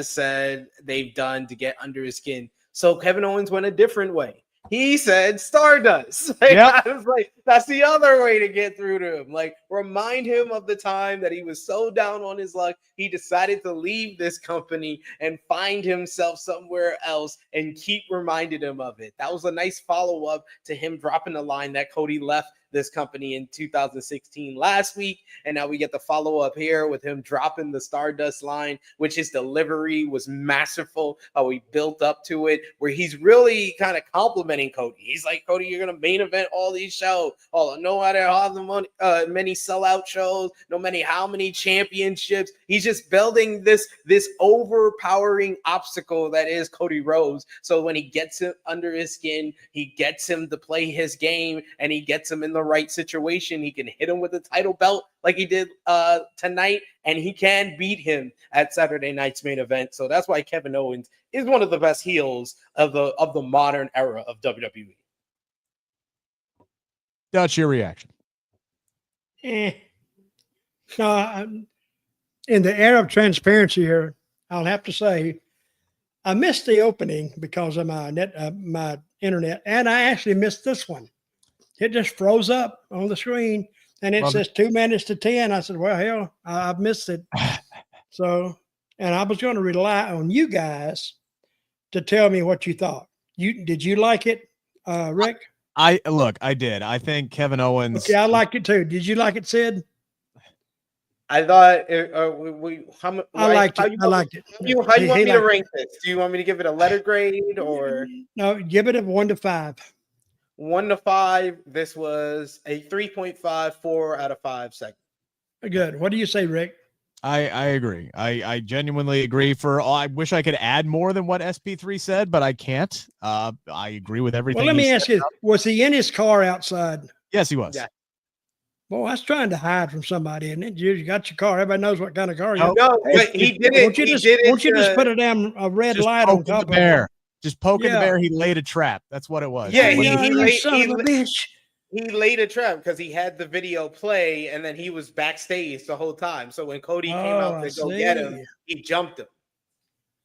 said they've done to get under his skin. So Kevin Owens went a different way. He said Stardust. I was like, that's the other way to get through to him. Like, remind him of the time that he was so down on his luck, he decided to leave this company and find himself somewhere else and keep reminding him of it. That was a nice follow-up to him dropping the line that Cody left this company in 2016 last week, and now we get the follow-up here with him dropping the Stardust line, which his delivery was masterful, how he built up to it, where he's really kind of complimenting Cody. He's like, Cody, you're gonna main event all these shows, no matter how many sellout shows, no matter how many championships. He's just building this overpowering obstacle that is Cody Rhodes. So when he gets him under his skin, he gets him to play his game, and he gets him in the right situation. He can hit him with a title belt like he did tonight, and he can beat him at Saturday night's main event. So that's why Kevin Owens is one of the best heels of the modern era of WWE. Dutch, your reaction? No, in the era of transparency here, I'll have to say I missed the opening because of my internet, and I actually missed this one. It just froze up on the screen, and it says 2 minutes to 10. I said, well, hell, I've missed it. So, and I was going to rely on you guys to tell me what you thought. Did you like it, Rick? I did. I think Kevin Owens. Okay, I liked it too. Did you like it, Sid? I thought I liked it. How you want me to rank this? Do you want me to give it a letter grade or no? Give it a 1 to 5. 1 to 5. This was a 3.5, 4 out of 5 segment. Good. What do you say, Rick? I agree. I genuinely agree. I wish I could add more than what SP3 said, but I can't. I agree with everything. Well, let me ask you: was he in his car outside? Yes, he was. Yeah. Boy, that's trying to hide from somebody, isn't it? You got your car. Everybody knows what kind of car you have. No, but he did it. Won't you just put a damn red light on top of the bear? Just poking the bear. He laid a trap. That's what it was. Yeah, you son of a bitch. He laid a trap because he had the video play, and then he was backstage the whole time. So when Cody came out to go get him, he jumped him.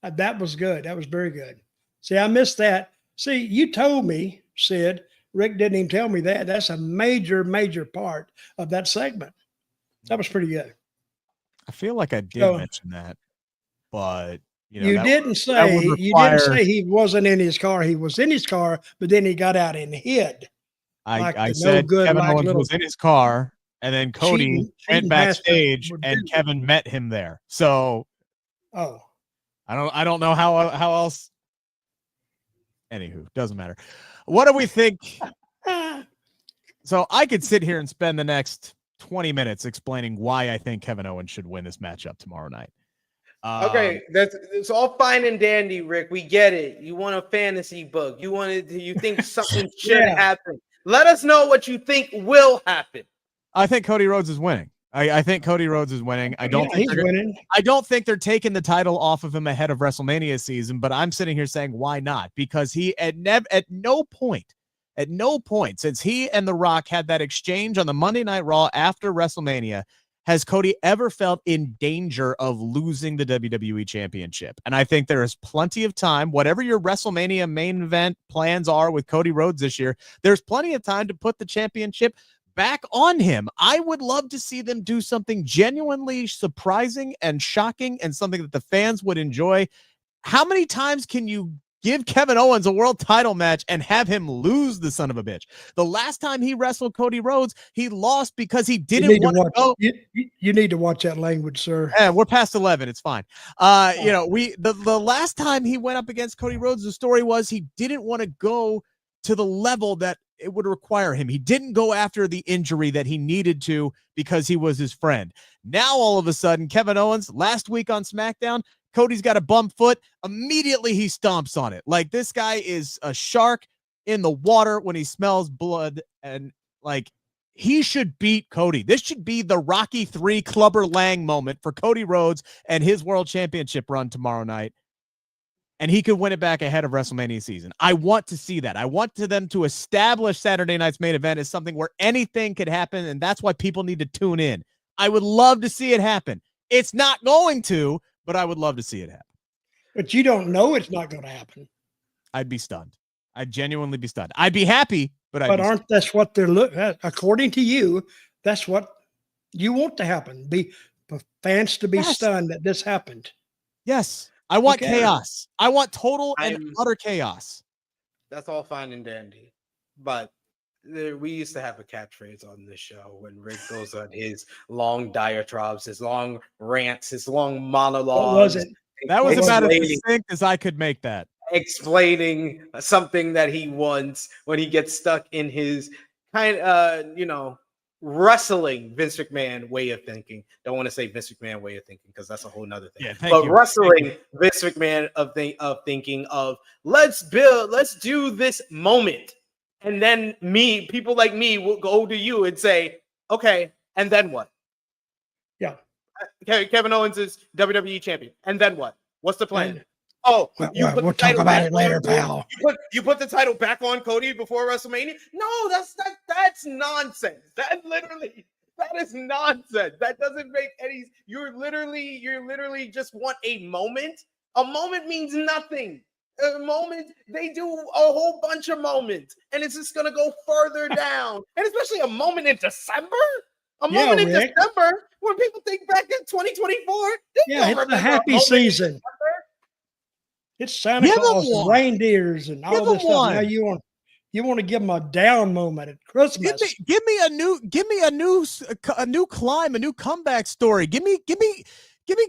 That was good. That was very good. See, I missed that. See, you told me, Sid. Rick didn't even tell me that. That's a major, major part of that segment. That was pretty good. I feel like I did mention that, but you didn't say he wasn't in his car. He was in his car, but then he got out and hid. I said Kevin Owens was in his car, and then Cody went backstage, and Kevin met him there. So, I don't know how else. Anywho, doesn't matter. What do we think? So I could sit here and spend the next 20 minutes explaining why I think Kevin Owens should win this matchup tomorrow night. Okay, it's all fine and dandy, Rick. We get it. You want a fantasy book. You think something should happen. Let us know what you think will happen. I think Cody Rhodes is winning. I think Cody Rhodes is winning. I don't think he's winning. I don't think they're taking the title off of him ahead of WrestleMania season, but I'm sitting here saying why not? Because he at no point since he and The Rock had that exchange on the Monday Night Raw after WrestleMania has Cody ever felt in danger of losing the WWE Championship? And I think there is plenty of time, whatever your WrestleMania main event plans are with Cody Rhodes this year, there's plenty of time to put the championship back on him. I would love to see them do something genuinely surprising and shocking and something that the fans would enjoy. How many times can you give Kevin Owens a world title match and have him lose the son of a bitch? The last time he wrestled Cody Rhodes, he lost because he didn't want to go. You need to watch that language, sir. Yeah, we're past 11. It's fine. You know, the last time he went up against Cody Rhodes, the story was he didn't want to go to the level that it would require him. He didn't go after the injury that he needed to because he was his friend. Now, all of a sudden, Kevin Owens, last week on SmackDown, Cody's got a bum foot. Immediately, he stomps on it. Like, this guy is a shark in the water when he smells blood. And, like, he should beat Cody. This should be the Rocky III Clubber Lang moment for Cody Rhodes and his world championship run tomorrow night. And he could win it back ahead of WrestleMania season. I want to see that. I want them to establish Saturday night's main event as something where anything could happen, and that's why people need to tune in. I would love to see it happen. It's not going to, but I would love to see it happen. But you don't know it's not going to happen. I'd be stunned. I'd genuinely be stunned. I'd be happy, but that's what they're looking at. According to you, that's what you want to happen. For fans to be stunned that this happened. Yes. I want chaos. I want total and utter chaos. That's all fine and dandy. But we used to have a catchphrase on this show when Rick goes on his long diatribes, his long rants, his long monologues. What was it? That was about as succinct as I could make that. Explaining something that he wants when he gets stuck in his wrestling Vince McMahon way of thinking. Don't want to say Vince McMahon way of thinking because that's a whole nother thing. Yeah, but wrestling Vince McMahon of thinking of let's do this moment. And then people like me will go to you and say, okay, and then what? Yeah. Kevin Owens is WWE champion. And then what? What's the plan? We'll talk about it later, pal. You put the title back on Cody before WrestleMania? No, that's nonsense. That is nonsense. That doesn't make any. You're literally just want a moment. A moment means nothing. A moment, they do a whole bunch of moments, and it's just gonna go further down. And especially a moment in December. Moment in December when people think back in 2024. It's a happy season. It's Santa Claus, reindeers, and all this stuff. Now you want to give them a down moment at Christmas. Give me a new climb, a new comeback story. Give me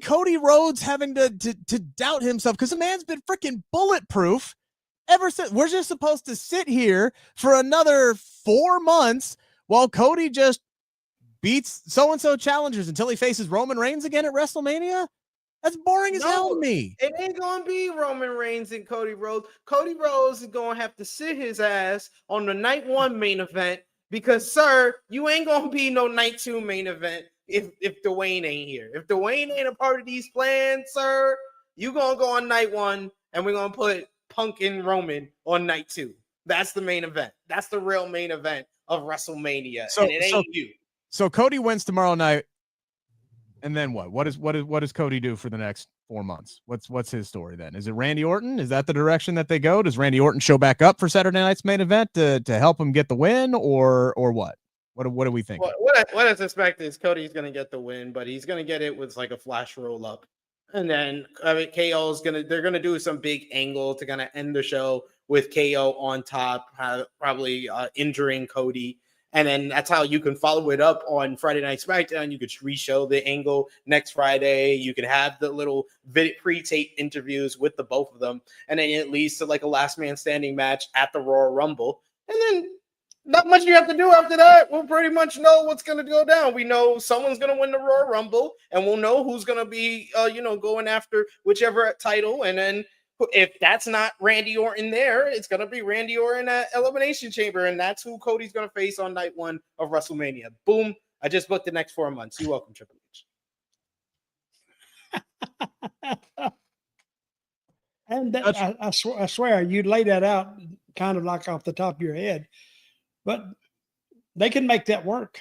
Cody Rhodes having to doubt himself because the man's been freaking bulletproof ever since. We're just supposed to sit here for another 4 months while Cody just beats so-and-so challengers until he faces Roman Reigns again at WrestleMania. That's boring as hell to me. It ain't gonna be Roman Reigns and Cody Rhodes. Cody Rhodes is gonna have to sit his ass on the night 1 main event because, sir, you ain't gonna be no night 2 main event if Dwayne ain't here. If Dwayne ain't a part of these plans, sir, you gonna go on night 1 and we're gonna put Punk and Roman on night 2. That's the main event. That's the real main event of WrestleMania. And it ain't you. So Cody wins tomorrow night. And then what? What does Cody do for the next 4 months? What's his story then? Is it Randy Orton? Is that the direction that they go? Does Randy Orton show back up for Saturday night's main event to help him get the win, or what? What do we think? What I suspect is Cody's going to get the win, but he's going to get it with like a flash roll up, and then KO is they're going to do some big angle to kind of end the show with KO on top, probably injuring Cody. And then that's how you can follow it up on Friday Night SmackDown. You could re-show the angle next Friday. You could have the little pre-tape interviews with the both of them. And then it leads to like a last man standing match at the Royal Rumble. And then not much you have to do after that. We'll pretty much know what's going to go down. We know someone's going to win the Royal Rumble, and we'll know who's going to be, going after whichever title. And then if that's not Randy Orton there, it's going to be Randy Orton at Elimination Chamber, and that's who Cody's going to face on night 1 of WrestleMania. Boom. I just booked the next 4 months. You're welcome, Triple H. And I swear, you lay that out kind of like off the top of your head, but they can make that work.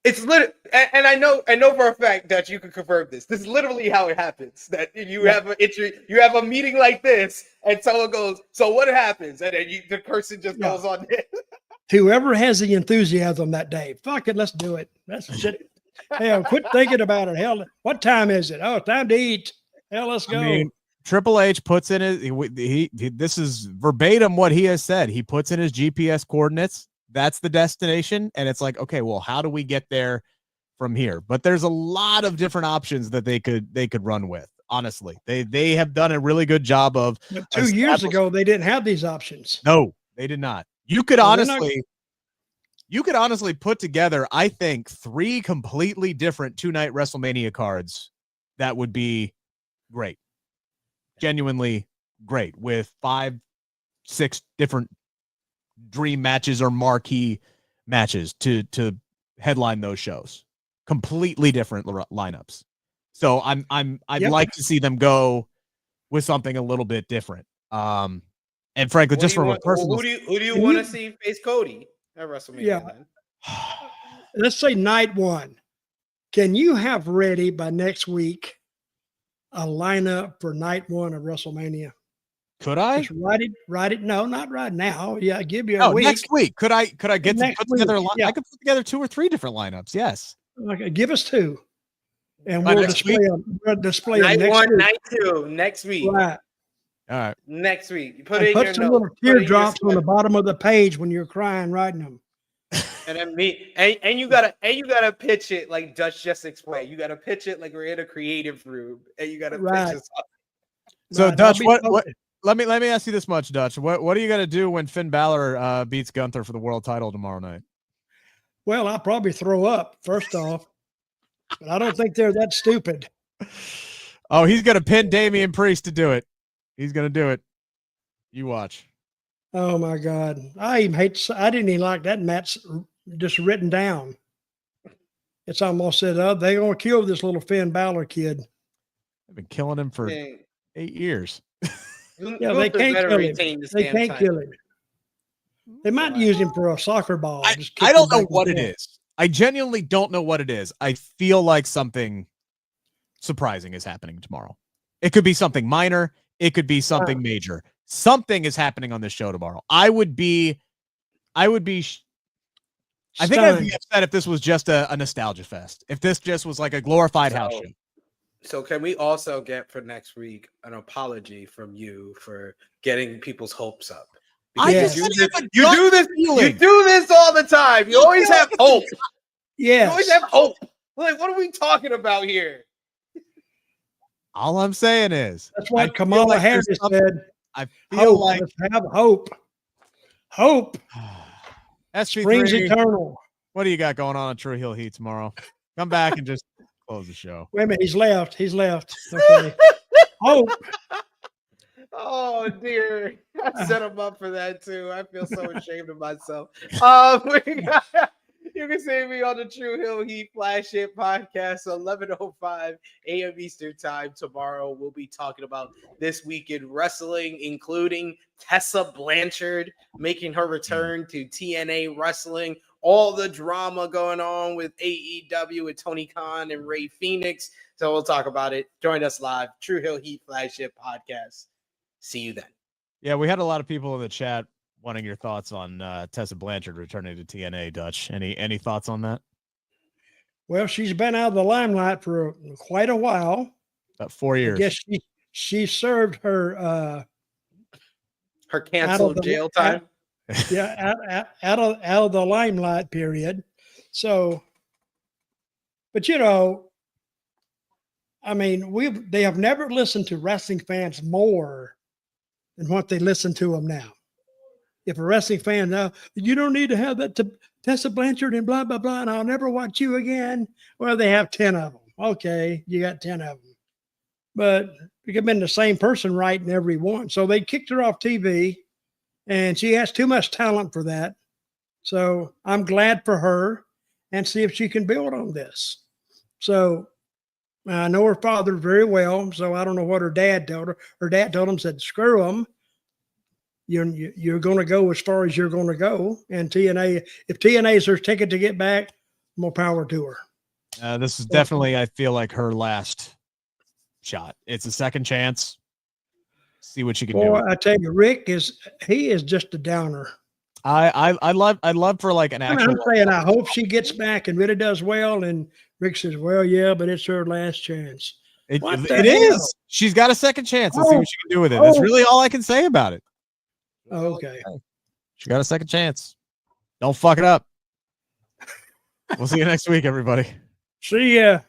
It's literally, and I know for a fact that you can confirm this. This is literally how it happens. That you have a meeting like this, and someone goes, "So what happens?" And then the person just goes on. Whoever has the enthusiasm that day, fuck it, let's do it. That's shit. Hell, quit thinking about it. Hell, what time is it? Oh, time to eat. Hell, let's go. I mean, Triple H puts in his. This is verbatim what he has said. He puts in his GPS coordinates. That's the destination, and it's like, okay, well, how do we get there from here? But there's a lot of different options that they could run with. Honestly, they have done a really good job of. But 2 years ago, they didn't have these options. No, they did not. You could honestly put together, I think, 3 completely different 2-night WrestleMania cards that would be great, genuinely great, with 5, 6 different dream matches or marquee matches to headline those shows. Completely different lineups. So I'd like to see them go with something a little bit different. And frankly, just from a personal, who do you want to see face Cody at WrestleMania? Yeah. Let's say night 1. Can you have ready by next week a lineup for night 1 of WrestleMania? Could I? Just write it? No, not right now. Yeah, give you a week. Next week. Could I get to put together? Yeah. I could put together 2 or 3 different lineups. Yes. Okay, give us 2, and we'll display them. We'll display night them next 1, week. night 2, next week. Right. All right. Next week. You Put some little teardrops on the bottom of the page when you're crying writing them. And then and you gotta pitch it like Dutch just explained. You gotta pitch it like we're in a creative room, and you gotta pitch it. So Dutch, what? Let me ask you this much, Dutch. What are you gonna do when Finn Balor beats Gunther for the world title tomorrow night? Well, I'll probably throw up first off, but I don't think they're that stupid. Oh, he's gonna pin Damian Priest to do it. He's gonna do it. You watch. Oh my God! I didn't even like that match just written down. It's almost said, "Oh, they're gonna kill this little Finn Balor kid." I've been killing him for 8 years. Yeah, they can't kill him. They can't kill him. They might use him for a soccer ball. I don't know what it is. I genuinely don't know what it is. I feel like something surprising is happening tomorrow. It could be something minor. It could be something major. Something is happening on this show tomorrow. I think I'd be upset if this was just a nostalgia fest. If this just was like a glorified house show. So can we also get for next week an apology from you for getting people's hopes up? You do this all the time. You always have hope. Yeah. You always have hope. Like, what are we talking about here? All I'm saying is that's what Kamala Harris said. I feel like have hope. Hope. SP3, springs eternal. What do you got going on True Heel Heat tomorrow? Come back and just close the show. Wait a minute, he's left. Okay. Hope. Oh dear, I set him up for that too. I feel so ashamed of myself. You can see me on the True Hill Heat Flagship podcast, 11:05 a.m. Eastern Time. Tomorrow, we'll be talking about this week in wrestling, including Tessa Blanchard making her return to TNA Wrestling, all the drama going on with AEW with Tony Khan and Ray Phoenix. So we'll talk about it. Join us live, True Hill Heat Flagship podcast. See you then. Yeah, we had a lot of people in the chat wanting your thoughts on Tessa Blanchard returning to TNA, Dutch. Any thoughts on that? Well, she's been out of the limelight for quite a while. About 4 years. I guess she served her canceled jail time. Out of the limelight period. So, but I mean, they have never listened to wrestling fans more than what they listen to them now. If a wrestling fan now, you don't need to have that to Tessa Blanchard and blah, blah, blah, and I'll never watch you again. Well, they have 10 of them. Okay, you got 10 of them. But it could have been the same person writing every one. So they kicked her off TV, and she has too much talent for that. So I'm glad for her and see if she can build on this. So I know her father very well, so I don't know what her dad told her. Her dad told him, said, screw them. You're going to go as far as you're going to go. And TNA, if TNA is their ticket to get back, more power to her. This is definitely, I feel like, her last shot. It's a second chance. See what you can Boy, do. I tell you, Rick is just a downer. I love for like an actual. I'm saying I hope she gets back and really does well. And Rick says, well, yeah, but it's her last chance. It hell? is. She's got a second chance. Let's see what she can do with it. That's really all I can say about it. Okay. She got a second chance. Don't fuck it up. We'll see you next week, everybody. See ya.